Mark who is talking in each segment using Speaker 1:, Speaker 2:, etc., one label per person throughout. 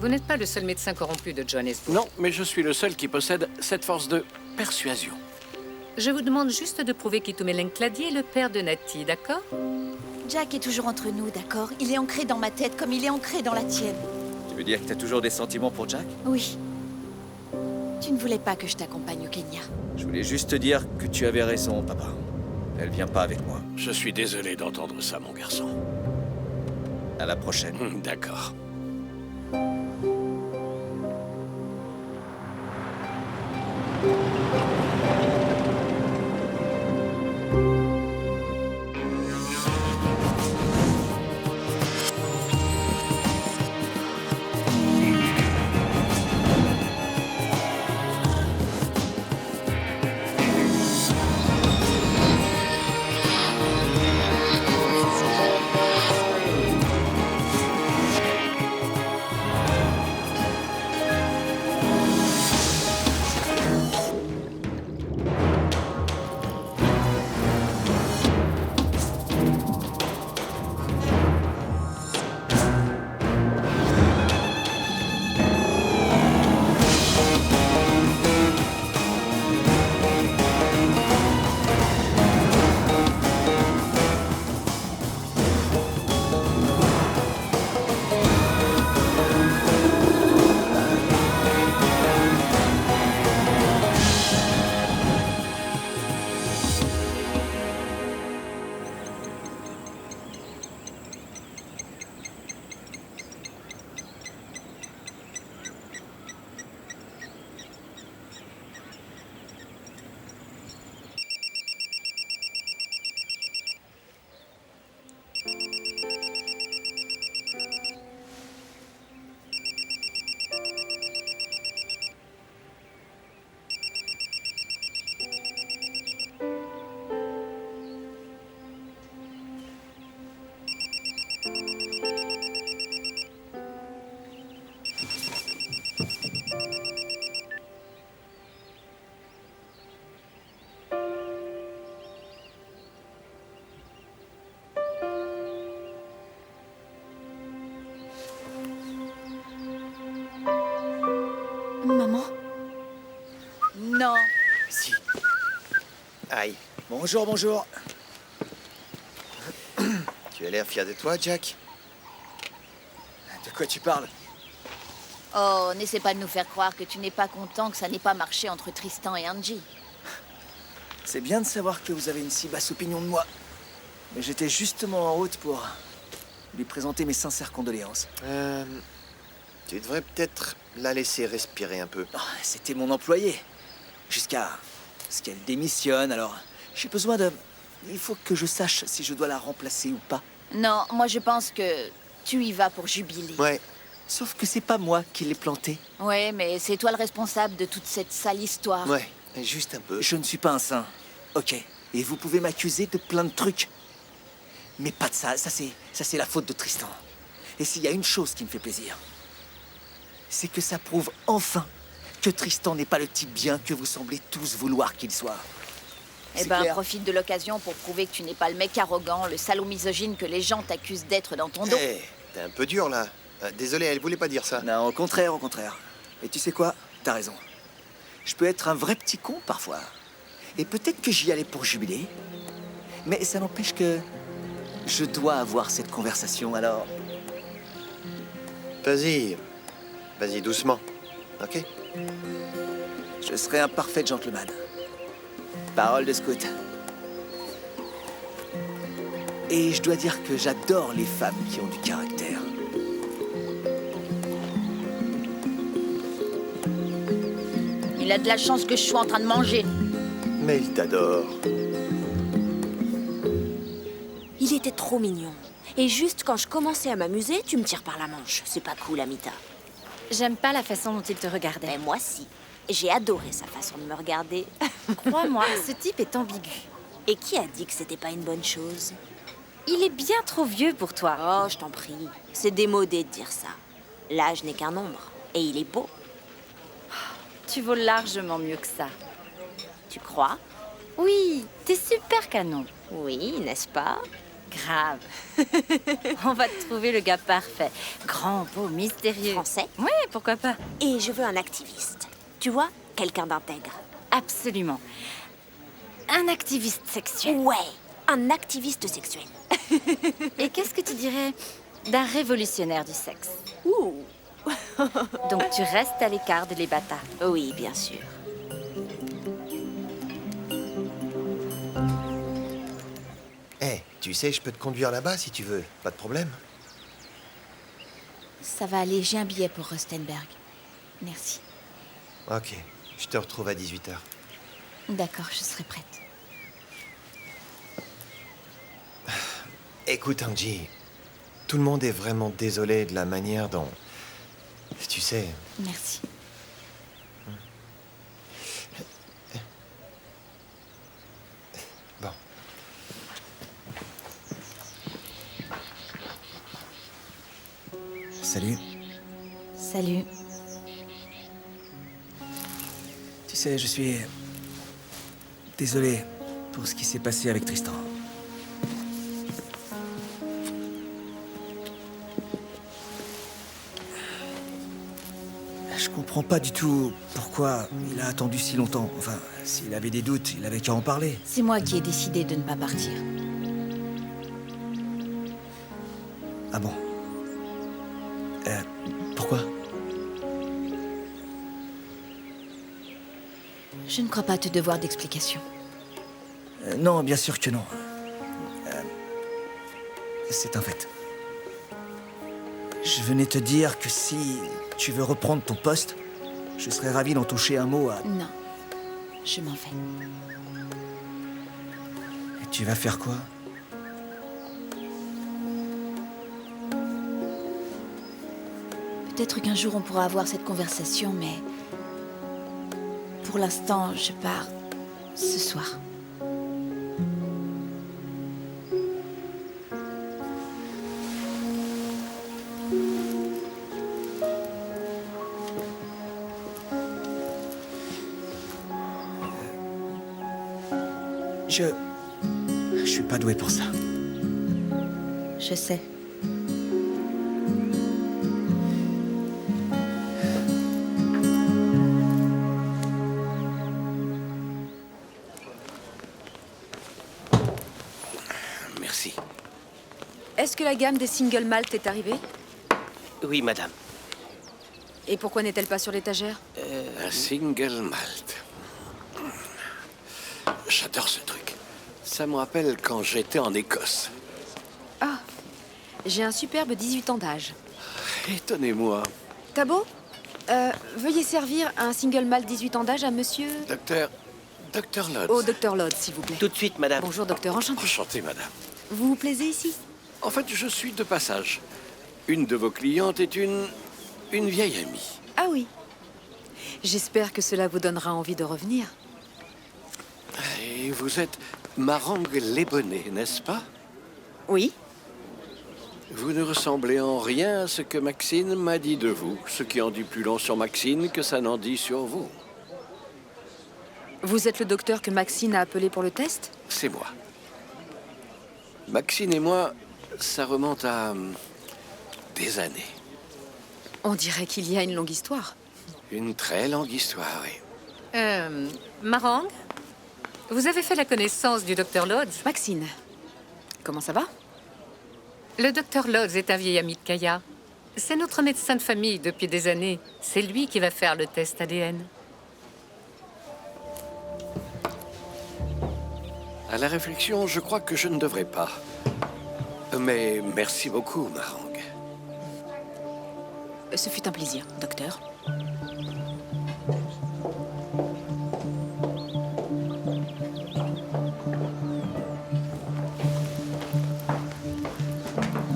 Speaker 1: Vous n'êtes pas le seul médecin corrompu de Johannesburg.
Speaker 2: Non, mais je suis le seul qui possède cette force de persuasion.
Speaker 1: Je vous demande juste de prouver qu'Itumeleng Clady est le père de Natty, d'accord?
Speaker 3: Jack est toujours entre nous, d'accord? Il est ancré dans ma tête comme il est ancré dans la tienne.
Speaker 4: Tu veux dire que t'as toujours des sentiments pour Jack?
Speaker 3: Oui. Tu ne voulais pas que je t'accompagne au Kenya.
Speaker 4: Je voulais juste te dire que tu avais raison, papa. Elle vient pas avec moi.
Speaker 2: Je suis désolé d'entendre ça, mon garçon.
Speaker 4: À la prochaine.
Speaker 2: D'accord.
Speaker 3: Maman? Non.
Speaker 4: Si. Aïe. Bonjour, bonjour.
Speaker 5: Tu as l'air fier de toi, Jack?
Speaker 4: De quoi tu parles?
Speaker 3: Oh, n'essaie pas de nous faire croire que tu n'es pas content que ça n'ait pas marché entre Tristan et Angie.
Speaker 4: C'est bien de savoir que vous avez une si basse opinion de moi. Mais j'étais justement en route pour lui présenter mes sincères condoléances.
Speaker 5: Tu devrais peut-être la laisser respirer un peu.
Speaker 4: Oh, c'était mon employé. Jusqu'à ce qu'elle démissionne, alors j'ai besoin de... Il faut que je sache si je dois la remplacer ou pas.
Speaker 3: Non, moi je pense que tu y vas pour jubiler.
Speaker 5: Ouais,
Speaker 4: Sauf que c'est pas moi qui l'ai planté.
Speaker 3: Ouais, mais c'est toi le responsable de toute cette sale histoire.
Speaker 5: ouais, juste un peu.
Speaker 4: Je ne suis pas un saint. Ok. Et vous pouvez m'accuser de plein de trucs. Mais pas de ça. Ça c'est la faute de Tristan. Et s'il y a une chose qui me fait plaisir, c'est que ça prouve enfin que Tristan n'est pas le type bien que vous semblez tous vouloir qu'il soit.
Speaker 3: Eh
Speaker 4: C'est
Speaker 3: ben,
Speaker 4: clair.
Speaker 3: profite de l'occasion pour prouver que tu n'es pas le mec arrogant, le salaud misogyne que les gens t'accusent d'être dans ton dos.
Speaker 5: Hé, t'es un peu dur, là. Désolé, elle voulait pas dire ça.
Speaker 4: Non, au contraire, au contraire. Et tu sais quoi? T'as raison. Je peux être un vrai petit con parfois. Et peut-être que j'y allais pour jubiler. Mais ça n'empêche que je dois avoir cette conversation, alors...
Speaker 5: Vas-y. Vas-y, doucement. Ok?
Speaker 4: Je serai un parfait gentleman. Parole de scout. Et je dois dire que j'adore les femmes qui ont du caractère.
Speaker 3: Il a de la chance que je sois en train de manger.
Speaker 5: Mais il t'adore.
Speaker 6: Il était trop mignon. Et juste quand je commençais à m'amuser, tu me tires par la manche. C'est pas cool, Amita.
Speaker 7: J'aime pas la façon dont il te regardait.
Speaker 6: Mais moi, si. J'ai adoré sa façon de me regarder.
Speaker 7: Crois-moi, ce type est ambigu.
Speaker 6: Et qui a dit que c'était pas une bonne chose?
Speaker 7: Il est bien trop vieux pour toi.
Speaker 6: Oh, je t'en prie. C'est démodé de dire ça. L'âge n'est qu'un nombre. Et il est beau.
Speaker 7: Tu vaux largement mieux que ça.
Speaker 6: Tu crois?
Speaker 7: Oui, t'es super canon.
Speaker 6: Oui, n'est-ce pas?
Speaker 7: grave. On va te trouver le gars parfait. Grand, beau, mystérieux.
Speaker 6: Français.
Speaker 7: Oui, pourquoi pas.
Speaker 6: Et je veux un activiste. Tu vois, quelqu'un d'intègre.
Speaker 7: Absolument. Un activiste sexuel.
Speaker 6: Ouais, un activiste sexuel.
Speaker 7: Et qu'est-ce que tu dirais d'un révolutionnaire du sexe?
Speaker 6: Ouh.
Speaker 7: Donc tu restes à l'écart de les bâtards.
Speaker 6: Oui, bien sûr.
Speaker 5: Eh, tu sais, je peux te conduire là-bas si tu veux. Pas de problème.
Speaker 3: Ça va aller, j'ai un billet pour Rustenberg. Merci.
Speaker 5: Ok, je te retrouve à 18h.
Speaker 3: D'accord, je serai prête.
Speaker 5: Écoute, Angie, tout le monde est vraiment désolé de la manière dont... Tu sais...
Speaker 3: Merci.
Speaker 5: Bon.
Speaker 4: Salut.
Speaker 3: Salut.
Speaker 4: Tu sais, je suis... désolé pour ce qui s'est passé avec Tristan. Je comprends pas du tout pourquoi il a attendu si longtemps. Enfin, s'il avait des doutes, il avait qu'à en parler.
Speaker 3: C'est moi qui ai décidé de ne pas partir.
Speaker 4: Ah bon? Pourquoi?
Speaker 3: Je ne crois pas te devoir d'explication.
Speaker 4: Non, bien sûr que non. C'est un fait. Je venais te dire que si tu veux reprendre ton poste, je serais ravi d'en toucher un mot à...
Speaker 3: Non, je m'en vais.
Speaker 4: Et tu vas faire quoi?
Speaker 3: Peut-être qu'un jour on pourra avoir cette conversation, mais... Pour l'instant, je pars ce soir.
Speaker 4: Je suis pas doué pour ça.
Speaker 3: Je sais.
Speaker 2: Merci.
Speaker 8: Est-ce que la gamme des single malt est arrivée?
Speaker 9: Oui, madame.
Speaker 8: Et pourquoi n'est-elle pas sur l'étagère?
Speaker 2: Un single malt. J'adore ce truc. Ça me rappelle quand j'étais en Écosse.
Speaker 8: Ah, j'ai un superbe 18 ans d'âge.
Speaker 2: Étonnez-moi.
Speaker 8: Cabot, veuillez servir un single malt 18 ans d'âge à monsieur...
Speaker 2: Docteur Lodz.
Speaker 8: Au docteur Lodz, s'il vous plaît.
Speaker 9: Tout de suite, madame.
Speaker 8: Bonjour, docteur, enchanté.
Speaker 2: Enchanté, madame.
Speaker 8: Vous vous plaisez ici?
Speaker 2: En fait, je suis de passage. Une de vos clientes est une vieille amie.
Speaker 8: Ah oui. J'espère que cela vous donnera envie de revenir.
Speaker 2: Et vous êtes Marangue Lesbonnets, n'est-ce pas?
Speaker 8: Oui.
Speaker 2: Vous ne ressemblez en rien à ce que Maxine m'a dit de vous. Ce qui en dit plus long sur Maxine que ça n'en dit sur vous.
Speaker 8: Vous êtes le docteur que Maxine a appelé pour le test?
Speaker 2: C'est moi. Maxine et moi, ça remonte à... des années.
Speaker 8: On dirait qu'il y a une longue histoire.
Speaker 2: Une très longue histoire, oui.
Speaker 1: Marangue, vous avez fait la connaissance du docteur Lodz?
Speaker 8: Maxine, comment ça va?
Speaker 1: Le docteur Lodz est un vieil ami de Kaya. C'est notre médecin de famille depuis des années. C'est lui qui va faire le test ADN.
Speaker 2: À la réflexion, je crois que je ne devrais pas. Mais merci beaucoup, Marangue.
Speaker 8: Ce fut un plaisir, docteur.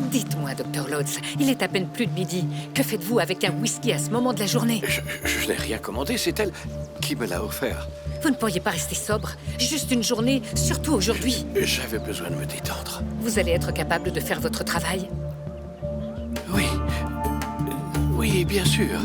Speaker 1: Dites-moi, docteur Lodz, il est à peine plus de midi. Que faites-vous avec un whisky à ce moment de la journée?
Speaker 2: Je n'ai rien commandé, c'est elle qui me l'a offert.
Speaker 1: Vous ne pourriez pas rester sobre? Juste une journée, surtout aujourd'hui.
Speaker 2: J'avais besoin de me détendre.
Speaker 1: Vous allez être capable de faire votre travail?
Speaker 2: Oui. Oui, bien sûr.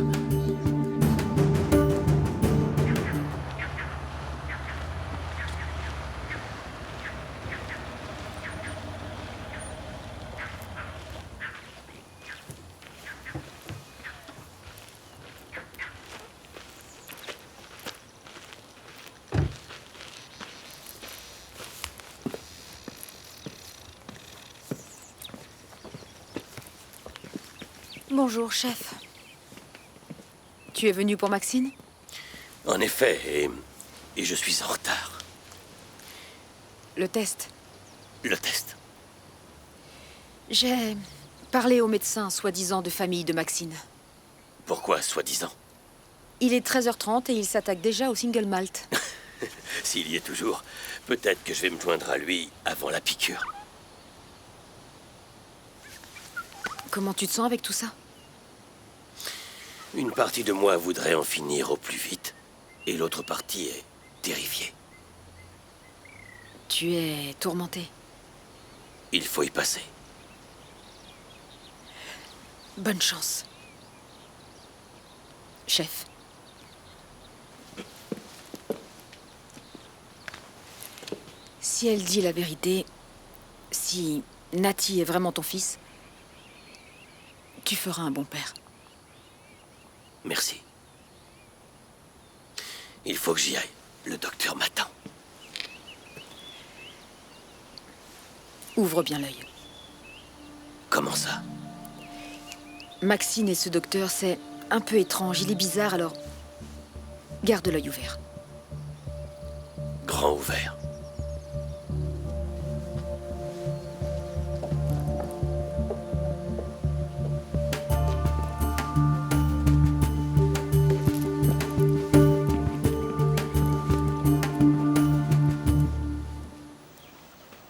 Speaker 8: Bonjour, chef. Tu es venu pour Maxine?
Speaker 9: En effet, et je suis en retard.
Speaker 8: Le test.
Speaker 9: Le test.
Speaker 8: J'ai parlé au médecin soi-disant de famille de Maxine.
Speaker 9: Pourquoi, soi-disant?
Speaker 8: Il est 13h30 et il s'attaque déjà au single malt.
Speaker 9: S'il y est toujours, peut-être que je vais me joindre à lui avant la piqûre.
Speaker 8: Comment tu te sens avec tout ça?
Speaker 9: Une partie de moi voudrait en finir au plus vite, et l'autre partie est terrifiée.
Speaker 8: Tu es tourmenté.
Speaker 9: Il faut y passer.
Speaker 8: Bonne chance. Chef. Si elle dit la vérité, si Nati est vraiment ton fils, tu feras un bon père.
Speaker 9: Merci. Il faut que j'y aille. Le docteur m'attend.
Speaker 8: Ouvre bien l'œil.
Speaker 9: Comment ça?
Speaker 8: Maxine et ce docteur, c'est un peu étrange. Il est bizarre, alors garde l'œil ouvert.
Speaker 9: Grand ouvert.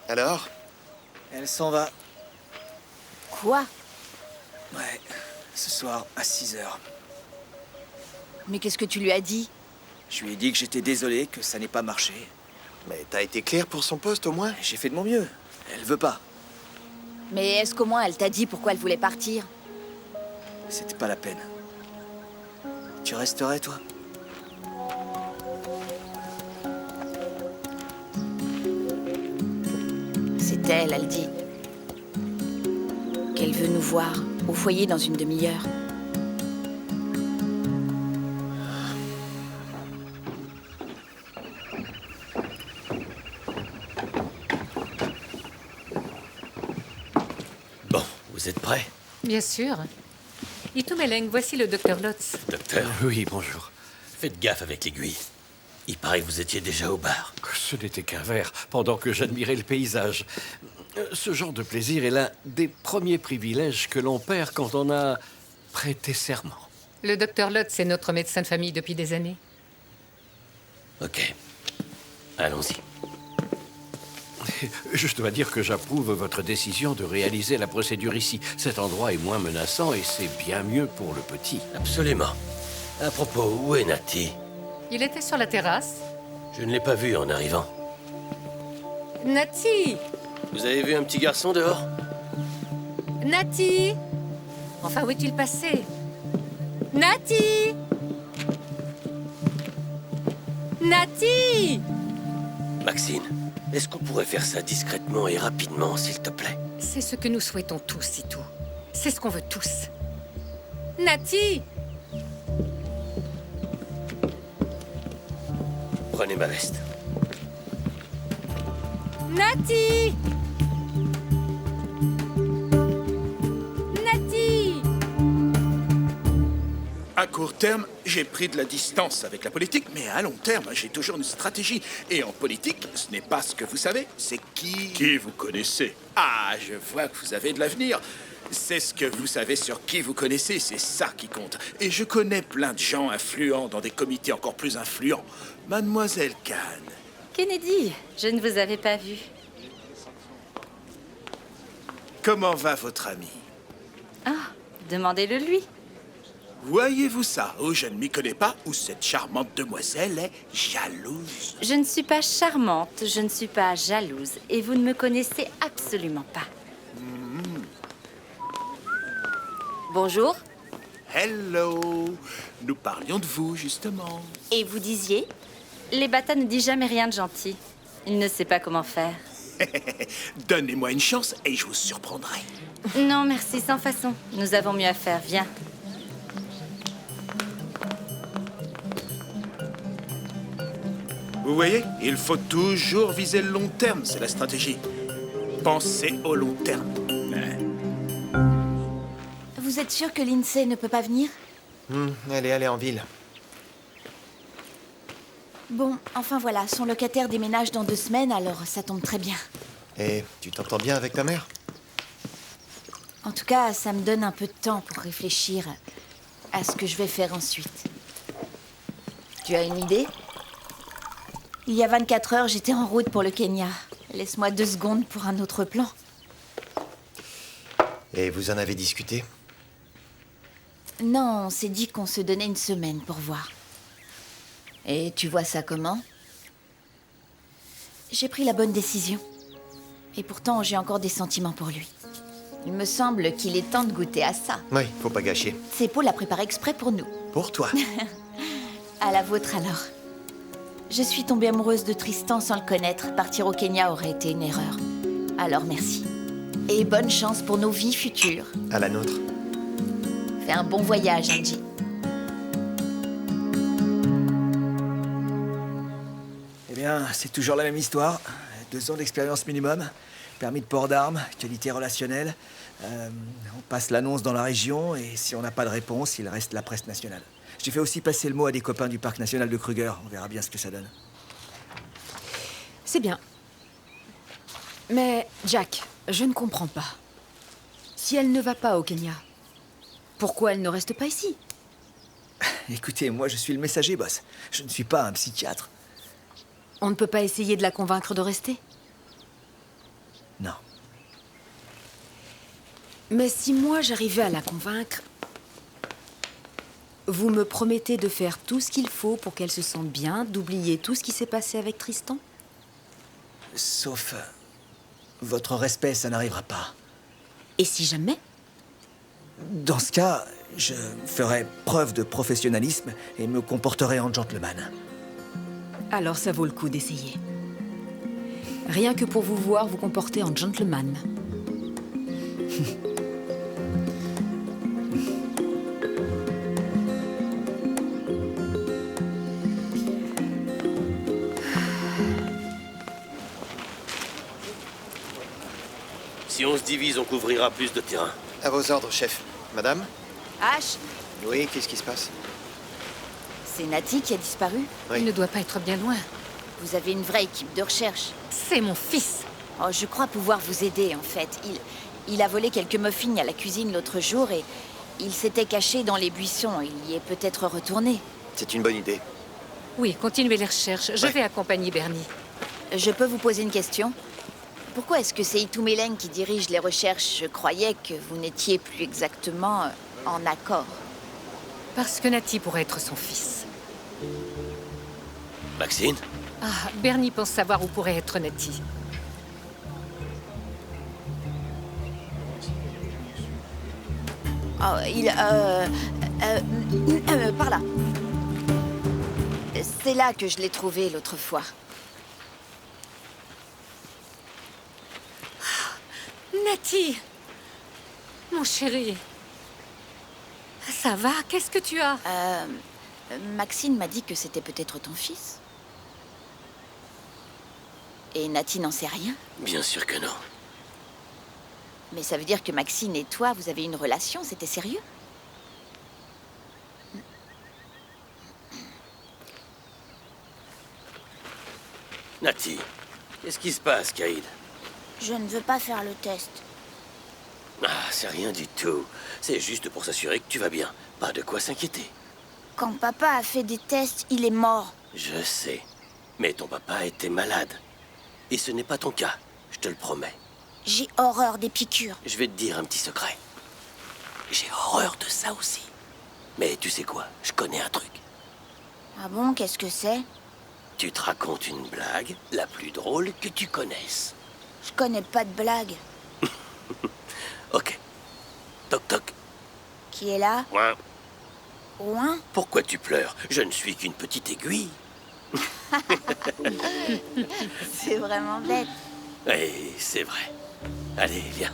Speaker 5: Alors?
Speaker 4: Elle s'en va.
Speaker 3: Quoi?
Speaker 4: Ouais, ce soir à 6h.
Speaker 3: Mais qu'est-ce que tu lui as dit?
Speaker 4: Je lui ai dit que j'étais désolé, que ça n'ait pas marché.
Speaker 5: Mais t'as été clair pour son poste au moins?
Speaker 4: J'ai fait de mon mieux. Elle veut pas.
Speaker 3: Mais est-ce qu'au moins elle t'a dit pourquoi elle voulait partir?
Speaker 4: C'était pas la peine. Tu resterais, toi?
Speaker 3: C'est elle, elle dit. Qu'elle veut nous voir au foyer dans une demi-heure.
Speaker 9: Bon, vous êtes prêts?
Speaker 1: Bien sûr. Itumeleng, voici le docteur Lotz.
Speaker 9: Docteur,
Speaker 2: Oui, bonjour.
Speaker 9: faites gaffe avec l'aiguille. Il paraît que vous étiez déjà au bar.
Speaker 2: Ce n'était qu'un verre, pendant que j'admirais le paysage. Ce genre de plaisir est l'un des premiers privilèges que l'on perd quand on a prêté serment.
Speaker 1: Le docteur Lotz est notre médecin de famille depuis des années.
Speaker 9: Ok. Allons-y.
Speaker 2: Je dois dire que j'approuve votre décision de réaliser la procédure ici. Cet endroit est moins menaçant et c'est bien mieux pour le petit.
Speaker 9: Absolument. À propos, où est Nati?
Speaker 1: Il était sur la terrasse.
Speaker 9: Je ne l'ai pas vu en arrivant.
Speaker 1: Nati!
Speaker 9: Vous avez vu un petit garçon dehors?
Speaker 1: Nati! Enfin, où est-il passé? Nati! Nati!
Speaker 9: Maxine, est-ce qu'on pourrait faire ça discrètement et rapidement, s'il te plaît?
Speaker 1: C'est ce que nous souhaitons tous, c'est tout. C'est ce qu'on veut tous. Nati!
Speaker 9: Prenez ma veste.
Speaker 1: Nati! Nati!
Speaker 10: À court terme, j'ai pris de la distance avec la politique, mais à long terme, j'ai toujours une stratégie. Et en politique, ce n'est pas ce que vous savez, c'est qui vous connaissez. Ah, je vois que vous avez de l'avenir. C'est ce que vous savez sur qui vous connaissez, c'est ça qui compte. Et je connais plein de gens influents dans des comités encore plus influents. Mademoiselle Kahn.
Speaker 7: Kennedy, je ne vous avais pas vu.
Speaker 10: Comment va votre ami?
Speaker 7: Ah, demandez-le lui.
Speaker 10: Voyez-vous ça? Oh, je ne m'y connais pas, ou cette charmante demoiselle est jalouse.
Speaker 7: Je ne suis pas charmante, je ne suis pas jalouse, et vous ne me connaissez absolument pas. Bonjour.
Speaker 10: Hello. Nous parlions de vous, justement.
Speaker 7: Et vous disiez? Les Bata ne dit jamais rien de gentil. Il ne sait pas comment faire.
Speaker 10: Donnez-moi une chance et je vous surprendrai.
Speaker 7: Non, merci, sans façon. Nous avons mieux à faire, viens.
Speaker 10: Vous voyez, il faut toujours viser le long terme, c'est la stratégie. Pensez au long terme.
Speaker 3: Vous Vous êtes sûr que Lindsay ne peut pas venir?
Speaker 5: Elle est allée en ville.
Speaker 3: Bon, enfin voilà, son locataire déménage dans 2 semaines, alors ça tombe très bien.
Speaker 5: Et tu t'entends bien avec ta mère?
Speaker 3: En tout cas, ça me donne un peu de temps pour réfléchir à ce que je vais faire ensuite. Tu as une idée? Il y a 24 heures, j'étais en route pour le Kenya. Laisse-moi 2 secondes pour un autre plan.
Speaker 5: Et vous en avez discuté?
Speaker 3: Non, on s'est dit qu'on se donnait 1 semaine pour voir. Et tu vois ça comment? J'ai pris la bonne décision. Et pourtant, j'ai encore des sentiments pour lui. Il me semble qu'il est temps de goûter à ça.
Speaker 5: Oui, faut pas gâcher.
Speaker 3: Seppo l'a préparé exprès pour nous.
Speaker 5: Pour toi.
Speaker 3: À la vôtre alors. Je suis tombée amoureuse de Tristan sans le connaître. Partir au Kenya aurait été une erreur. Alors merci. Et bonne chance pour nos vies futures.
Speaker 5: À la nôtre.
Speaker 3: Fais un bon voyage, Angie.
Speaker 4: Eh bien, c'est toujours la même histoire. 2 ans d'expérience minimum, permis de port d'armes, qualité relationnelle. On passe l'annonce dans la région et si on n'a pas de réponse, il reste la presse nationale. J'ai fait aussi passer le mot à des copains du parc national de Kruger. On verra bien ce que ça donne.
Speaker 8: C'est bien. Mais, Jack, je ne comprends pas. Si elle ne va pas au Kenya, pourquoi elle ne reste pas ici?
Speaker 4: Écoutez, moi je suis le messager, boss. Je ne suis pas un psychiatre.
Speaker 8: On ne peut pas essayer de la convaincre de rester?
Speaker 4: Non.
Speaker 8: Mais si moi j'arrivais à la convaincre, vous me promettez de faire tout ce qu'il faut pour qu'elle se sente bien, d'oublier tout ce qui s'est passé avec Tristan?
Speaker 4: Sauf... votre respect, ça n'arrivera pas.
Speaker 8: Et si jamais?
Speaker 4: Dans ce cas, je ferai preuve de professionnalisme et me comporterai en gentleman.
Speaker 8: Alors ça vaut le coup d'essayer. Rien que pour vous voir vous comporter en gentleman.
Speaker 9: Si on se divise, on couvrira plus de terrain.
Speaker 5: À vos ordres, chef. Madame?
Speaker 3: H,
Speaker 5: Oui, qu'est-ce qui se passe?
Speaker 3: c'est Nati qui a disparu.
Speaker 5: Oui.
Speaker 1: Il ne doit pas être bien loin.
Speaker 3: Vous avez une vraie équipe de recherche.
Speaker 1: C'est mon fils.
Speaker 3: Oh, je crois pouvoir vous aider, en fait. Il a volé quelques muffins à la cuisine l'autre jour et il s'était caché dans les buissons. Il y est peut-être retourné.
Speaker 5: C'est une bonne idée.
Speaker 1: Oui, continuez les recherches. Je vais accompagner Bernie.
Speaker 3: Je peux vous poser une question? Pourquoi est-ce que c'est Itumeleng qui dirige les recherches? Je croyais que vous n'étiez plus exactement en accord.
Speaker 1: Parce que Nati pourrait être son fils.
Speaker 9: Maxine?
Speaker 1: Ah, Bernie pense savoir où pourrait être Nati.
Speaker 3: Oh, par là. C'est là que je l'ai trouvé l'autre fois.
Speaker 1: Nati! Mon chéri. Ça va? Qu'est-ce que tu as?
Speaker 3: Maxine m'a dit que c'était peut-être ton fils. Et Nati n'en sait rien.
Speaker 9: Bien sûr que non.
Speaker 3: Mais ça veut dire que Maxine et toi, vous avez une relation? C'était sérieux?
Speaker 9: Nati, qu'est-ce qui se passe, Kaïd?
Speaker 3: Je ne veux pas faire le test.
Speaker 9: Ah, c'est rien du tout. C'est juste pour s'assurer que tu vas bien. Pas de quoi s'inquiéter.
Speaker 3: Quand papa a fait des tests, il est mort.
Speaker 9: Je sais. Mais ton papa était malade. Et ce n'est pas ton cas, je te le promets.
Speaker 3: J'ai horreur des piqûres.
Speaker 9: Je vais te dire un petit secret. J'ai horreur de ça aussi. Mais tu sais quoi? Je connais un truc.
Speaker 3: Ah bon, qu'est-ce que c'est?
Speaker 9: Tu te racontes une blague, la plus drôle que tu connaisses.
Speaker 3: Je connais pas de blague.
Speaker 9: Ok. Toc toc.
Speaker 3: Qui est là?
Speaker 9: Ouin.
Speaker 3: Ouin?
Speaker 9: Pourquoi tu pleures? Je ne suis qu'une petite aiguille.
Speaker 3: C'est vraiment bête.
Speaker 9: Oui, c'est vrai. Allez, viens.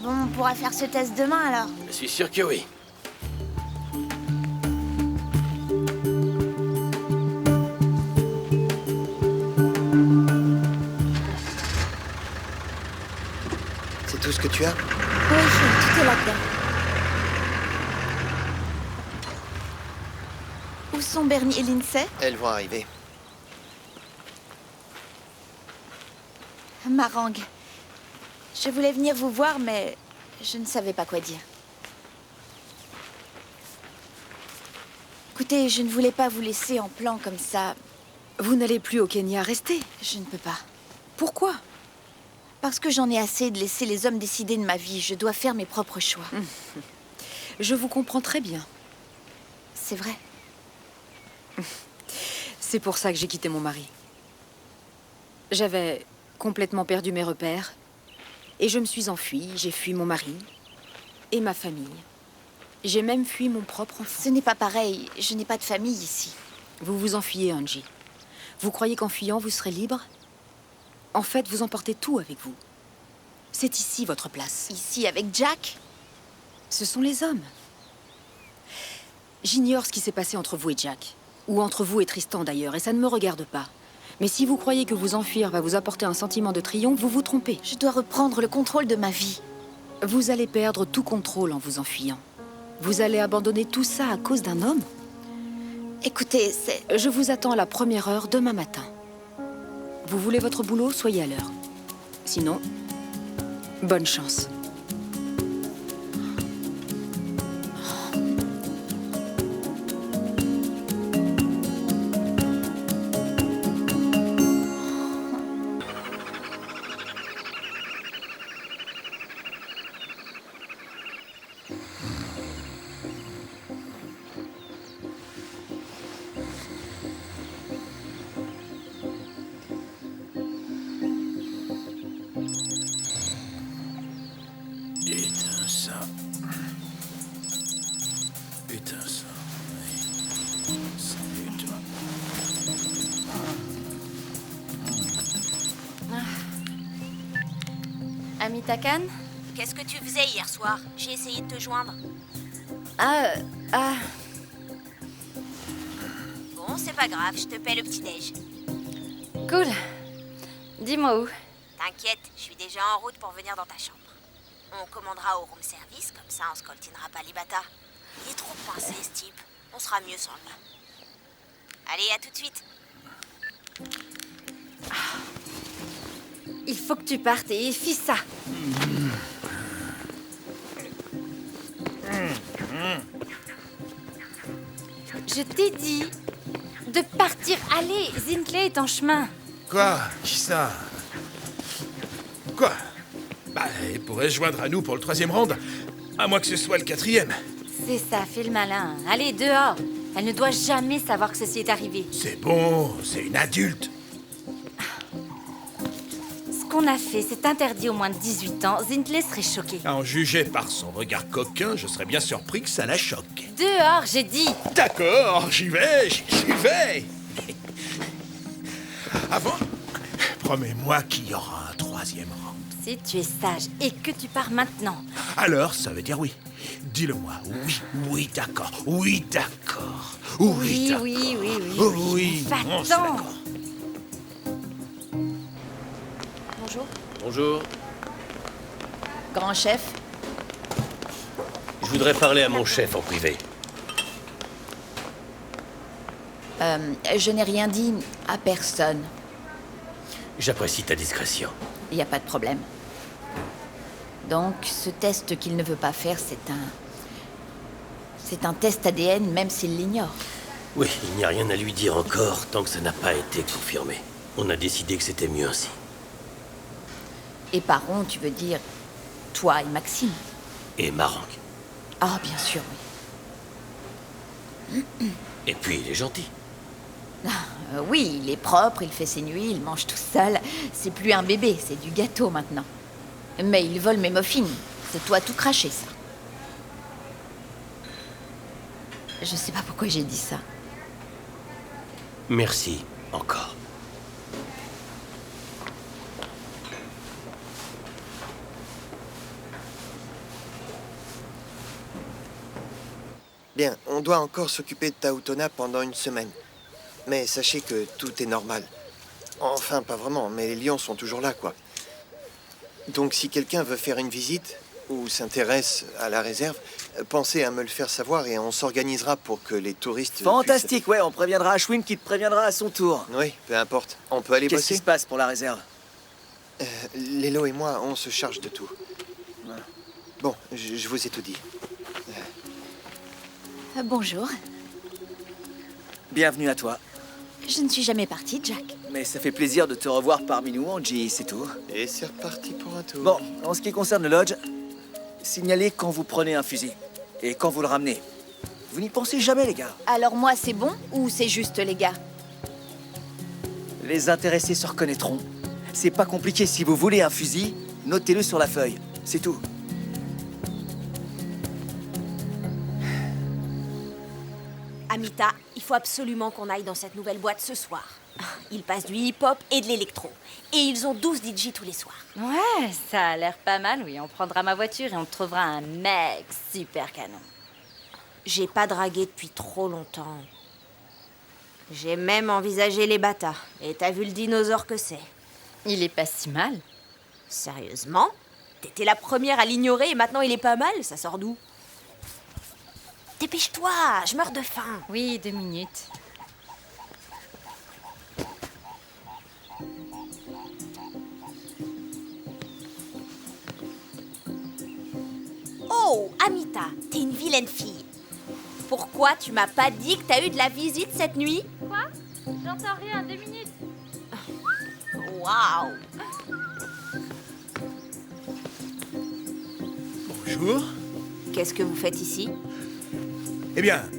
Speaker 3: Bon, on pourra faire ce test demain alors.
Speaker 9: Je suis sûr que oui.
Speaker 5: C'est tout ce que tu as?
Speaker 3: Oui, tout Tout est là-dedans. Où sont Bernie et Lindsay?
Speaker 5: Elles vont arriver.
Speaker 3: Marangue. Je voulais venir vous voir, mais je ne savais pas quoi dire. Écoutez, je ne voulais pas vous laisser en plan comme ça.
Speaker 8: Vous n'allez plus au Kenya, restez.
Speaker 3: Je ne peux pas.
Speaker 8: Pourquoi?
Speaker 3: Parce que j'en ai assez de laisser les hommes décider de ma vie. Je dois faire mes propres choix.
Speaker 8: Je vous comprends très bien.
Speaker 3: C'est vrai.
Speaker 8: C'est pour ça que j'ai quitté mon mari. J'avais complètement perdu mes repères. Et je me suis enfuie. J'ai fui mon mari et ma famille. J'ai même fui mon propre enfant.
Speaker 3: Ce n'est pas pareil. Je n'ai pas de famille ici.
Speaker 8: Vous vous enfuyez, Angie. Vous croyez qu'en fuyant, vous serez libre? En fait, vous emportez tout avec vous. C'est ici votre place.
Speaker 3: Ici, avec Jack?
Speaker 8: Ce sont les hommes. J'ignore ce qui s'est passé entre vous et Jack. Ou entre vous et Tristan, d'ailleurs, et ça ne me regarde pas. Mais si vous croyez que vous enfuir va vous apporter un sentiment de triomphe, vous vous trompez.
Speaker 3: Je dois reprendre le contrôle de ma vie.
Speaker 8: Vous allez perdre tout contrôle en vous enfuyant. Vous allez abandonner tout ça à cause d'un homme?
Speaker 3: Écoutez, c'est...
Speaker 8: Je vous attends à la première heure demain matin. Vous voulez votre boulot, soyez à l'heure. Sinon, bonne chance.
Speaker 10: Éteins ça. Éteins ça. Salut, toi.
Speaker 7: Amita Khan?
Speaker 6: Qu'est-ce que tu faisais hier soir? J'ai essayé de te joindre.
Speaker 7: Ah,
Speaker 6: Bon, c'est pas grave, je te paie le petit-déj.
Speaker 7: cool. Dis-moi où?
Speaker 6: T'inquiète, je suis déjà en route pour venir dans ta chambre. On commandera au room service, comme ça on se coltinera pas les bâtards. Il est trop coincé, ce type. On sera mieux sans lui. Allez, à tout de suite.
Speaker 7: Il faut que tu partes et fais ça. Je t'ai dit de partir. Allez, Zintley est en chemin.
Speaker 10: Quoi? Qui ça? Quoi? Bah, il pourrait se joindre à nous pour le 3e round. À moins que ce soit le 4e.
Speaker 7: C'est ça, fais le malin. Allez, dehors. Elle ne doit jamais savoir que ceci est arrivé.
Speaker 10: C'est bon, c'est une adulte.
Speaker 7: Ce qu'on a fait, c'est interdit aux moins de 18 ans. Zintley serait choqué.
Speaker 10: À en juger par son regard coquin, je serais bien surpris que ça la choque.
Speaker 7: Dehors, j'ai dit.
Speaker 10: D'accord, j'y vais, j'y vais. Avant, promets-moi qu'il y aura un 3e round.
Speaker 7: Si tu es sage et que tu pars maintenant.
Speaker 10: Alors, ça veut dire oui. Dis-le-moi. Oui, oui, d'accord. Oui, d'accord. Oui, d'accord. Oui, bon, c'est
Speaker 7: Va-t'en.
Speaker 10: d'accord.
Speaker 3: Bonjour.
Speaker 2: Bonjour.
Speaker 3: Grand chef.
Speaker 9: Je voudrais parler à mon chef en privé.
Speaker 3: Je n'ai rien dit à personne.
Speaker 9: J'apprécie ta discrétion.
Speaker 3: Il n'y a pas de problème. Donc, ce test qu'il ne veut pas faire, c'est un test ADN, même s'il l'ignore.
Speaker 9: Oui, il n'y a rien à lui dire encore tant que ça n'a pas été confirmé. On a décidé que c'était mieux ainsi.
Speaker 3: Et par on, tu veux dire toi et Maxime?
Speaker 9: Et Marangue.
Speaker 3: Ah, bien sûr, oui.
Speaker 9: Et puis, il est gentil.
Speaker 3: Oui, il est propre, il fait ses nuits, il mange tout seul. C'est plus un bébé, c'est du gâteau maintenant. Mais il vole mes muffins. C'est toi tout craché, ça. Je sais pas pourquoi j'ai dit ça.
Speaker 9: Merci, encore.
Speaker 5: Bien, on doit encore s'occuper de Tautona pendant une semaine. Mais sachez que tout est normal. Enfin, pas vraiment, mais les lions sont toujours là, quoi. Donc si quelqu'un veut faire une visite, ou s'intéressent à la réserve, pensez à me le faire savoir et on s'organisera pour que les touristes...
Speaker 4: Fantastique, ouais, on préviendra Ashwin qui te préviendra à son tour.
Speaker 5: Oui, peu importe. On peut aller
Speaker 4: Qu'est-ce qui
Speaker 5: bosser.
Speaker 4: se passe pour la réserve?
Speaker 5: Lélo et moi, on se charge de tout. Bon, je vous ai tout dit.
Speaker 3: Bonjour.
Speaker 4: Bienvenue à toi.
Speaker 3: Je ne suis jamais partie, Jack.
Speaker 4: Mais ça fait plaisir de te revoir parmi nous, Angie, c'est tout.
Speaker 5: Et c'est reparti pour un tour.
Speaker 4: Bon, en ce qui concerne le lodge, signalez quand vous prenez un fusil et quand vous le ramenez. Vous n'y pensez jamais, les gars.
Speaker 3: Alors moi, c'est bon ou c'est juste les gars?
Speaker 4: Les intéressés se reconnaîtront. C'est pas compliqué, si vous voulez un fusil, notez-le sur la feuille. C'est tout.
Speaker 6: Amita, il faut absolument qu'on aille dans cette nouvelle boîte ce soir. Ils passent du hip-hop et de l'électro. Et ils ont 12 DJ tous les soirs.
Speaker 7: Ouais, ça a l'air pas mal, oui. On prendra ma voiture et on trouvera un mec super canon.
Speaker 6: J'ai pas dragué depuis trop longtemps. J'ai même envisagé les bâtas. Et t'as vu le dinosaure que c'est?
Speaker 7: Il est pas si mal.
Speaker 6: Sérieusement? T'étais la première à l'ignorer et maintenant il est pas mal? Ça sort d'où? Dépêche-toi, je meurs de faim.
Speaker 7: Oui, 2 minutes.
Speaker 6: Oh, Amita, t'es une vilaine fille. Pourquoi tu m'as pas dit que t'as eu de la visite cette nuit?
Speaker 7: Quoi? J'entends rien, 2 minutes.
Speaker 6: Waouh!
Speaker 10: Bonjour.
Speaker 6: Qu'est-ce que vous faites ici?
Speaker 10: Eh bien,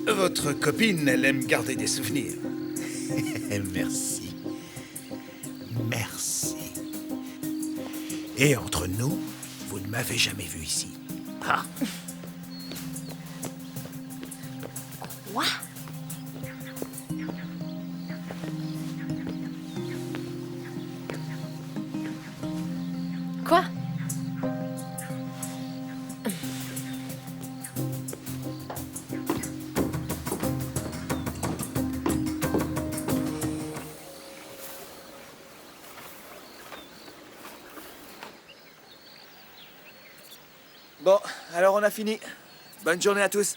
Speaker 10: votre copine, elle aime garder des souvenirs. Merci. Merci. Et entre nous, vous ne m'avez jamais vu ici. Ah.
Speaker 6: Quoi?
Speaker 7: Quoi?
Speaker 4: Bon, alors on a fini. Bonne journée à tous.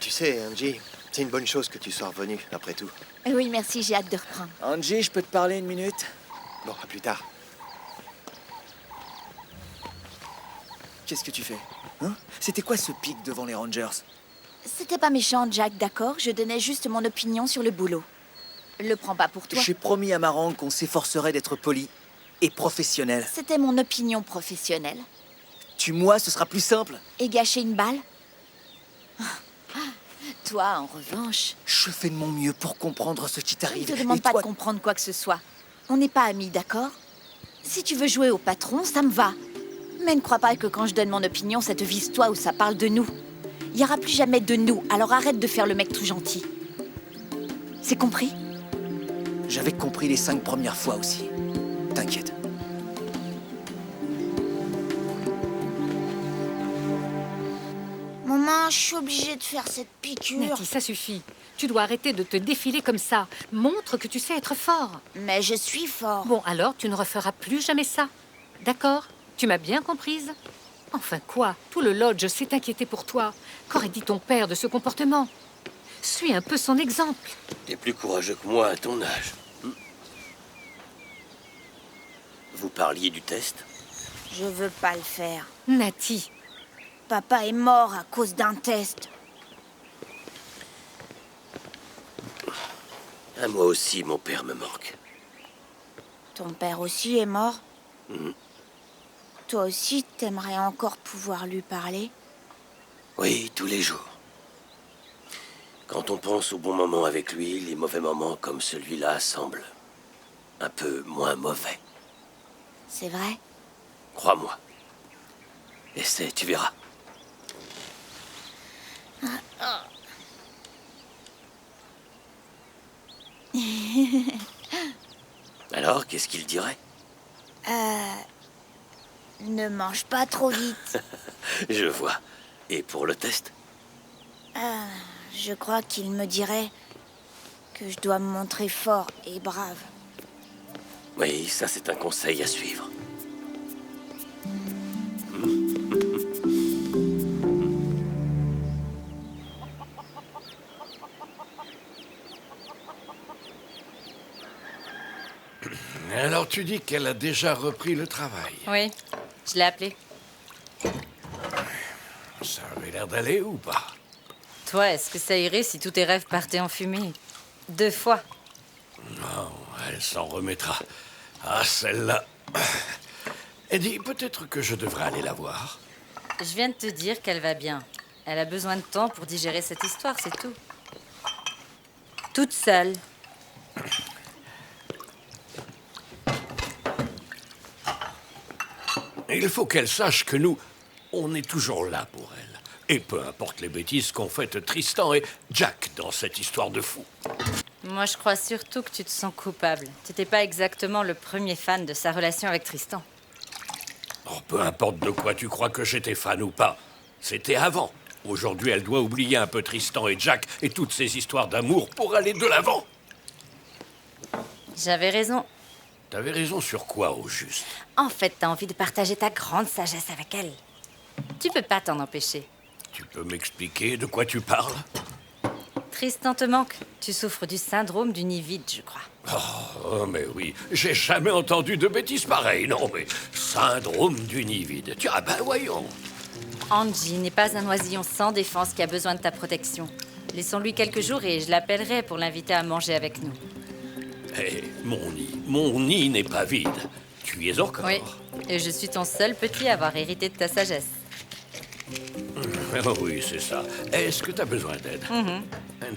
Speaker 5: Tu sais, Angie, c'est une bonne chose que tu sois revenu, après tout.
Speaker 3: Oui, merci, j'ai hâte de reprendre.
Speaker 4: Angie, je peux te parler une minute?
Speaker 5: Bon, à plus tard.
Speaker 4: Qu'est-ce que tu fais? Hein? C'était quoi ce pic devant les Rangers?
Speaker 3: C'était pas méchant, Jack, d'accord? Je donnais juste mon opinion sur le boulot. Le prends pas pour toi.
Speaker 4: J'ai promis à Marang qu'on s'efforcerait d'être poli et professionnel.
Speaker 3: C'était mon opinion professionnelle.
Speaker 4: Tue-moi, ce sera plus simple.
Speaker 3: Et gâcher une balle? Toi, en revanche,
Speaker 4: Je fais de mon mieux pour comprendre ce qui
Speaker 3: je ne
Speaker 4: t'arrive.
Speaker 3: te demande
Speaker 4: Et
Speaker 3: pas
Speaker 4: toi,
Speaker 3: de comprendre quoi que ce soit. On n'est pas amis, d'accord? Si tu veux jouer au patron, ça me va. Mais ne crois pas que quand je donne mon opinion, ça te vise toi ou ça parle de nous. Il n'y aura plus jamais de nous, alors arrête de faire le mec tout gentil. C'est compris?
Speaker 4: J'avais compris les 5 premières fois aussi. T'inquiète.
Speaker 3: Maman, je suis obligée de faire cette piqûre.
Speaker 1: Nati, ça suffit. Tu dois arrêter de te défiler comme ça. Montre que tu sais être fort.
Speaker 3: Mais je suis fort.
Speaker 1: Bon, alors tu ne referas plus jamais ça. D'accord? Tu m'as bien comprise? Enfin quoi? Tout le lodge s'est inquiété pour toi. Qu'aurait dit ton père de ce comportement? Suis un peu son exemple.
Speaker 9: T'es plus courageux que moi à ton âge. Vous parliez du test?
Speaker 3: Je veux pas le faire.
Speaker 1: Nati,
Speaker 3: Papa est mort à cause d'un test.
Speaker 9: À moi aussi, mon père me manque.
Speaker 3: Ton père aussi est mort?
Speaker 9: Mhm.
Speaker 3: Toi aussi, t'aimerais encore pouvoir lui parler?
Speaker 9: Oui, tous les jours. Quand on pense au bon moment avec lui, les mauvais moments comme celui-là semblent un peu moins mauvais.
Speaker 3: C'est vrai?
Speaker 9: Crois-moi. Essaie, tu verras. Alors, qu'est-ce qu'il dirait?
Speaker 3: Ne mange pas trop vite.
Speaker 9: Je vois. Et pour le test?
Speaker 3: Je crois qu'il me dirait que je dois me montrer fort et brave.
Speaker 9: Oui, ça c'est un conseil à suivre.
Speaker 2: tu dis qu'elle a déjà repris le travail.
Speaker 7: Oui, je l'ai appelé.
Speaker 2: Ça avait l'air d'aller ou pas?
Speaker 7: Toi, est-ce que ça irait si tous tes rêves partaient en fumée? 2 fois.
Speaker 2: Non, elle s'en remettra. Ah, celle-là. Eddie, peut-être que je devrais aller la voir.
Speaker 7: Je viens de te dire qu'elle va bien. Elle a besoin de temps pour digérer cette histoire, c'est tout. Toute seule.
Speaker 2: Il faut qu'elle sache que nous, on est toujours là pour elle. Et peu importe les bêtises qu'ont faites Tristan et Jack dans cette histoire de fou.
Speaker 7: Moi, je crois surtout que tu te sens coupable. Tu n'étais pas exactement le premier fan de sa relation avec Tristan.
Speaker 2: Oh, peu importe de quoi tu crois que j'étais fan ou pas. C'était avant. Aujourd'hui, elle doit oublier un peu Tristan et Jack et toutes ces histoires d'amour pour aller de l'avant.
Speaker 7: J'avais raison.
Speaker 2: T'avais raison sur quoi, au juste?
Speaker 7: En fait, t'as envie de partager ta grande sagesse avec elle. Tu peux pas t'en empêcher.
Speaker 2: Tu peux m'expliquer de quoi tu parles?
Speaker 7: Tristan te manque. Tu souffres du syndrome du nid vide, je crois.
Speaker 2: Oh, mais oui, j'ai jamais entendu de bêtises pareilles, non, mais syndrome du nid vide. Tiens, ben voyons.
Speaker 7: Angie n'est pas un oisillon sans défense qui a besoin de ta protection. Laissons-lui quelques jours et je l'appellerai pour l'inviter à manger avec nous.
Speaker 2: Hé, mon nid n'est pas vide. Tu y es encore.
Speaker 7: Oui, et je suis ton seul petit à avoir hérité de ta sagesse.
Speaker 2: Oui, c'est ça. Est-ce que tu as besoin d'aide?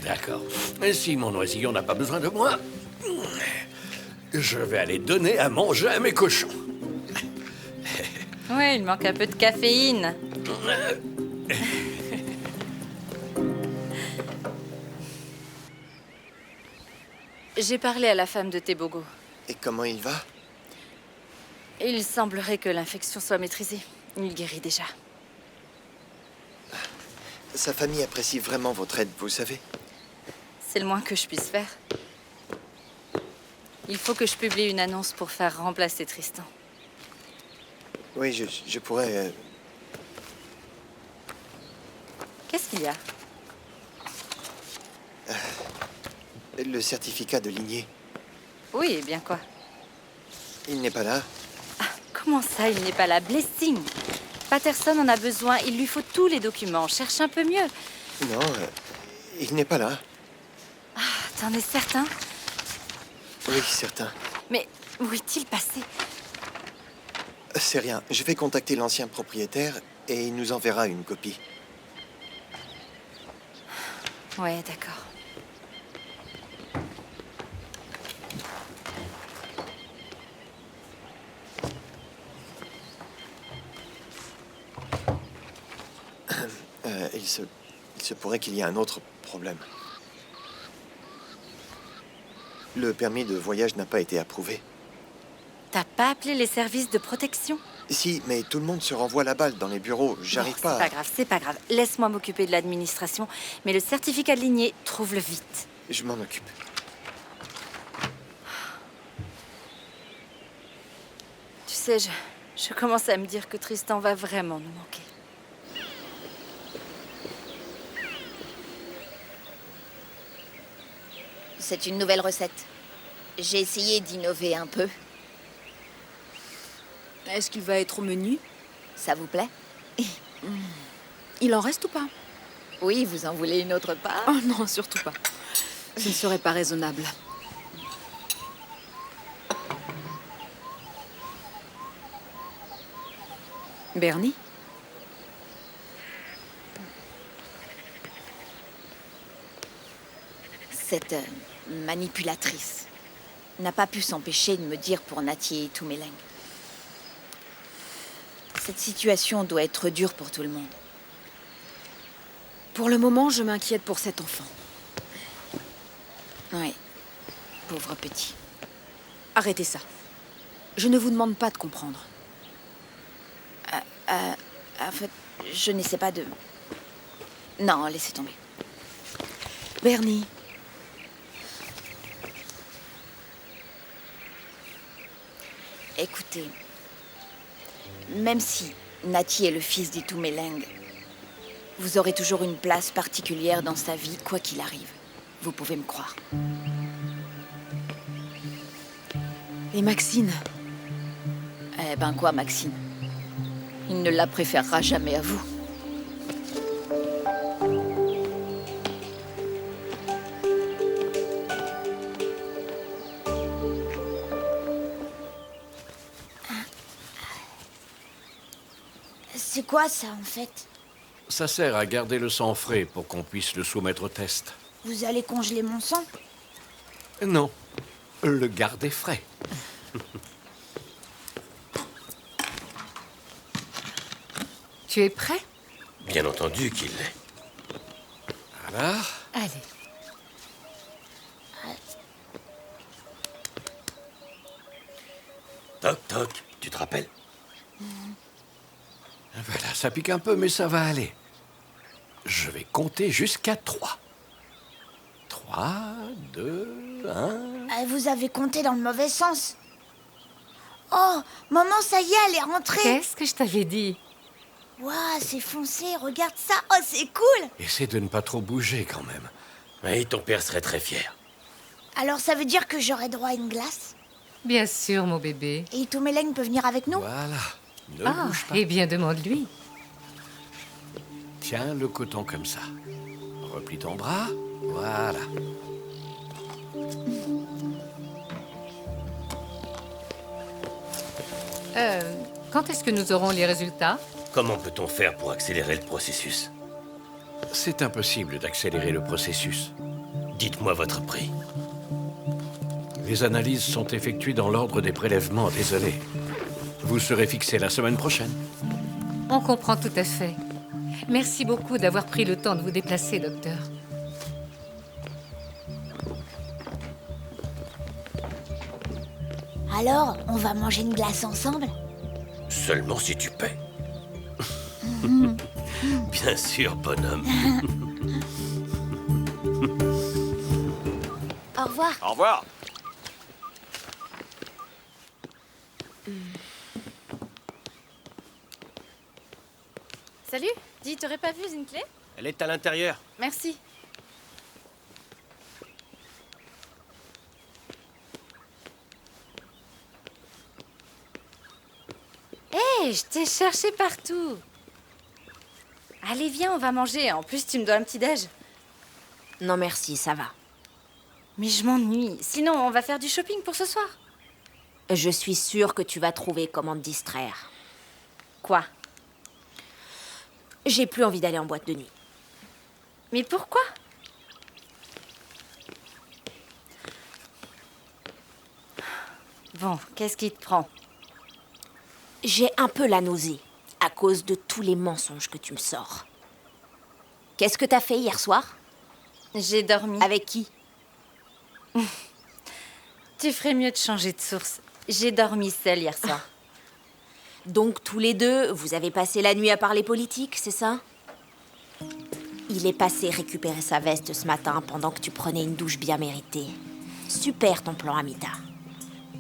Speaker 2: D'accord. Si mon oisillon n'a pas besoin de moi, je vais aller donner à manger à mes cochons.
Speaker 7: Oui, il manque un peu de caféine. J'ai parlé à la femme de Tebogo.
Speaker 5: Et comment il va?
Speaker 7: Il semblerait que l'infection soit maîtrisée. Il guérit déjà.
Speaker 5: Sa famille apprécie vraiment votre aide, vous savez.
Speaker 7: C'est le moins que je puisse faire. Il faut que je publie une annonce pour faire remplacer Tristan.
Speaker 5: Oui, je pourrais...
Speaker 7: Qu'est-ce qu'il y a?
Speaker 5: Le certificat de lignée.
Speaker 7: Oui, et bien quoi?
Speaker 5: Il n'est pas là.
Speaker 7: Ah, comment ça, il n'est pas là? Blessing! Patterson en a besoin, il lui faut tous les documents. Cherche un peu mieux.
Speaker 5: Non, il n'est pas là.
Speaker 7: Ah, t'en es certain?
Speaker 5: Oui, certain.
Speaker 7: Mais où est-il passé?
Speaker 5: C'est rien. Je vais contacter l'ancien propriétaire et il nous enverra une copie.
Speaker 7: Ouais, d'accord.
Speaker 5: Il se pourrait qu'il y ait un autre problème. Le permis de voyage n'a pas été approuvé.
Speaker 7: T'as pas appelé les services de protection?
Speaker 5: Si, mais tout le monde se renvoie la balle dans les bureaux. J'arrive pas à...
Speaker 7: C'est pas grave, c'est pas grave. Laisse-moi m'occuper de l'administration. Mais le certificat de lignée, trouve-le vite.
Speaker 5: Je m'en occupe.
Speaker 7: Tu sais, je commence à me dire que Tristan va vraiment nous manquer.
Speaker 3: C'est une nouvelle recette. J'ai essayé d'innover un peu.
Speaker 8: Est-ce qu'il va être au menu?
Speaker 3: Ça vous plaît?
Speaker 8: Il en reste ou pas?
Speaker 3: Oui, vous en voulez une autre part?
Speaker 8: Oh non, surtout pas. Ce ne serait pas raisonnable. Bernie?
Speaker 3: Cette manipulatrice n'a pas pu s'empêcher de me dire pour Natty et Touméling. Cette situation doit être dure pour tout le monde.
Speaker 8: Pour le moment, je m'inquiète pour cet enfant.
Speaker 3: Oui, pauvre petit.
Speaker 8: Arrêtez ça. Je ne vous demande pas de comprendre.
Speaker 3: En fait, je n'essaie pas de... Non, laissez tomber.
Speaker 8: Bernie.
Speaker 3: Écoutez, même si Natty est le fils d'Itumeleng, vous aurez toujours une place particulière dans sa vie, quoi qu'il arrive. Vous pouvez me croire.
Speaker 8: Et Maxine? Eh ben quoi, Maxine? Il ne la préférera jamais à vous.
Speaker 3: C'est quoi ça, en fait?
Speaker 2: Ça sert à garder le sang frais pour qu'on puisse le soumettre au test.
Speaker 3: Vous allez congeler mon sang?
Speaker 2: Non, le garder frais.
Speaker 1: Tu es prêt?
Speaker 9: Bien entendu qu'il l'est.
Speaker 2: Alors,
Speaker 1: Allez.
Speaker 9: Toc, toc, tu te rappelles?
Speaker 2: voilà, ça pique un peu, mais ça va aller. Je vais compter jusqu'à 3. 3, 2, 1...
Speaker 3: Vous avez compté dans le mauvais sens. Oh, maman, ça y est, elle est rentrée.
Speaker 1: Qu'est-ce que je t'avais dit?
Speaker 3: Waouh, c'est foncé, regarde ça. Oh, c'est cool.
Speaker 2: Essaie de ne pas trop bouger quand même.
Speaker 9: Oui, ton père serait très fier.
Speaker 3: Alors, ça veut dire que j'aurai droit à une glace?
Speaker 1: Bien sûr, mon bébé.
Speaker 3: Et Toumeleng peut venir avec nous?
Speaker 2: Voilà, ne
Speaker 1: Ah,
Speaker 2: bouge pas.
Speaker 1: eh bien, demande-lui.
Speaker 2: Tiens le coton comme ça. Replie ton bras, voilà.
Speaker 1: Quand est-ce que nous aurons les résultats?
Speaker 9: Comment peut-on faire pour accélérer le processus?
Speaker 2: C'est impossible d'accélérer le processus.
Speaker 9: Dites-moi votre prix.
Speaker 2: Les analyses sont effectuées dans l'ordre des prélèvements, désolé. Vous serez fixé la semaine prochaine.
Speaker 1: On comprend tout à fait. Merci beaucoup d'avoir pris le temps de vous déplacer, docteur.
Speaker 3: Alors, on va manger une glace ensemble?
Speaker 9: Seulement si tu paies. Bien sûr, bonhomme.
Speaker 3: Au revoir.
Speaker 4: Au revoir.
Speaker 7: Salut, dis, t'aurais pas vu une clé?
Speaker 9: Elle est à l'intérieur.
Speaker 7: Merci. Hé, je t'ai cherché partout. Allez, viens, on va manger. En plus, tu me dois un petit déj.
Speaker 6: Non merci, ça va.
Speaker 7: Mais je m'ennuie. Sinon, on va faire du shopping pour ce soir.
Speaker 6: Je suis sûre que tu vas trouver comment te distraire.
Speaker 7: Quoi?
Speaker 6: J'ai plus envie d'aller en boîte de nuit.
Speaker 7: Mais pourquoi? Bon, qu'est-ce qui te prend?
Speaker 6: J'ai un peu la nausée à cause de tous les mensonges que tu me sors. Qu'est-ce que t'as fait hier soir?
Speaker 7: J'ai dormi.
Speaker 6: Avec qui?
Speaker 7: Tu ferais mieux de changer de source. J'ai dormi seule hier soir.
Speaker 6: Donc tous les deux, vous avez passé la nuit à parler politique, c'est ça? Il est passé récupérer sa veste ce matin pendant que tu prenais une douche bien méritée. Super ton plan, Amita.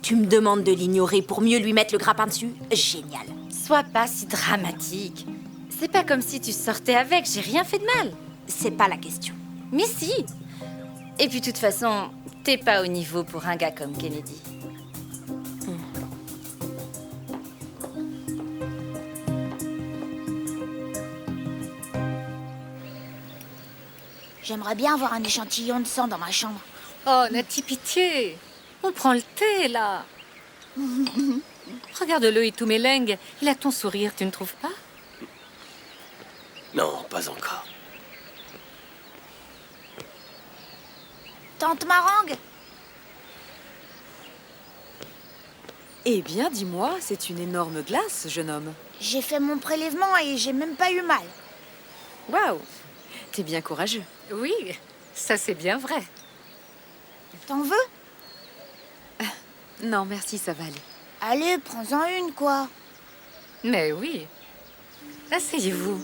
Speaker 6: Tu me demandes de l'ignorer pour mieux lui mettre le grappin dessus? Génial.
Speaker 7: Sois pas si dramatique. C'est pas comme si tu sortais avec, j'ai rien fait de mal.
Speaker 6: C'est pas la question.
Speaker 7: Mais si. Et puis de toute façon, t'es pas au niveau pour un gars comme Kennedy.
Speaker 3: J'aimerais bien avoir un échantillon de sang dans ma chambre.
Speaker 1: Oh, Nati, pitié. On prend le thé, là. Regarde-le, Toumeleng. Il a ton sourire, tu ne trouves pas?
Speaker 9: Non, pas encore.
Speaker 3: Tante Marangue?
Speaker 8: Eh bien, dis-moi, c'est une énorme glace, jeune homme.
Speaker 3: J'ai fait mon prélèvement et j'ai même pas eu mal.
Speaker 8: Waouh! T'es bien courageux.
Speaker 1: Oui, ça c'est bien vrai.
Speaker 3: T'en veux?
Speaker 8: Non, merci, ça va aller.
Speaker 3: Allez, prends-en une, quoi.
Speaker 1: Mais oui. Asseyez-vous.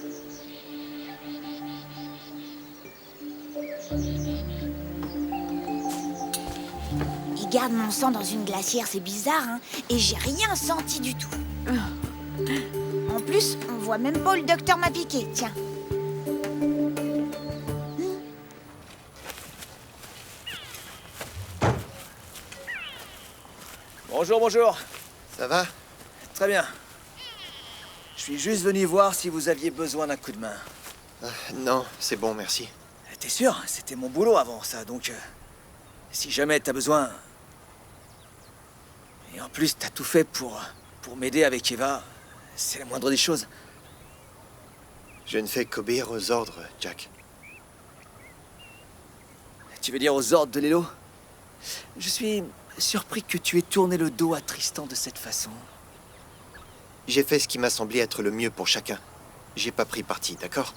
Speaker 3: Il garde mon sang dans une glacière, c'est bizarre, hein. Et j'ai rien senti du tout. En plus, on voit même pas où le docteur m'a piqué, tiens.
Speaker 4: Bonjour, bonjour.
Speaker 5: Ça va?
Speaker 4: Très bien. Je suis juste venu voir si vous aviez besoin d'un coup de main.
Speaker 5: Non, c'est bon, merci.
Speaker 4: T'es sûr? C'était mon boulot avant ça, donc... si jamais t'as besoin... Et en plus, t'as tout fait pour m'aider avec Eva. C'est la moindre des choses.
Speaker 5: Je ne fais qu'obéir aux ordres, Jack.
Speaker 4: Tu veux dire aux ordres de Lélo? Je suis surpris que tu aies tourné le dos à Tristan de cette façon.
Speaker 5: J'ai fait ce qui m'a semblé être le mieux pour chacun. J'ai pas pris parti, d'accord?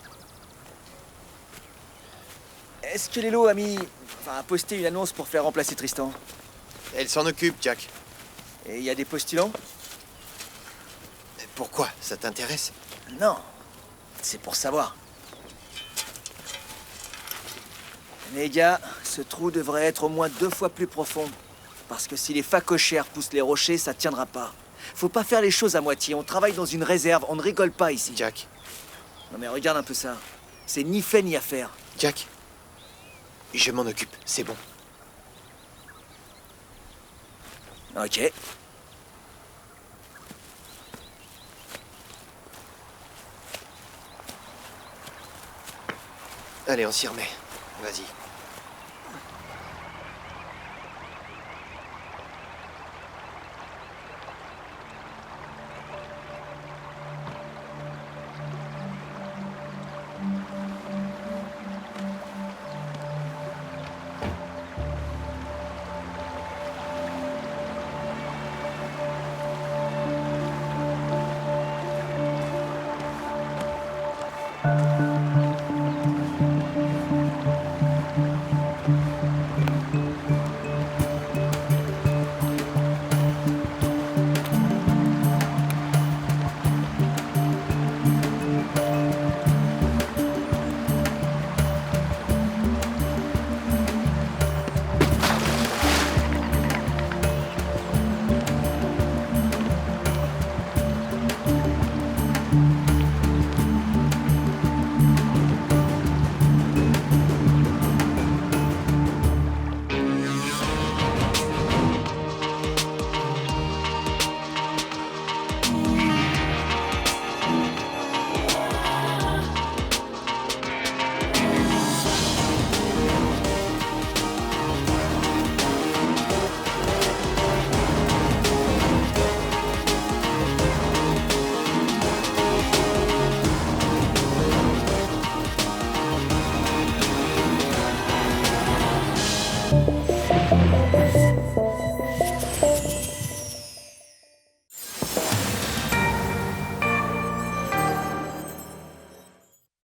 Speaker 4: Est-ce que Lélo a posté une annonce pour faire remplacer Tristan?
Speaker 5: Elle s'en occupe, Jack.
Speaker 4: Et il y a des postulants?
Speaker 5: Mais pourquoi? Ça t'intéresse?
Speaker 4: Non, c'est pour savoir. Les gars, ce trou devrait être au moins 2 fois plus profond. Parce que si les phacochères poussent les rochers, ça tiendra pas. Faut pas faire les choses à moitié. On travaille dans une réserve, on ne rigole pas ici.
Speaker 5: Jack.
Speaker 4: Non mais regarde un peu ça. C'est ni fait ni à faire.
Speaker 5: Jack. Je m'en occupe, c'est bon.
Speaker 4: Ok.
Speaker 5: Allez, on s'y remet. Vas-y.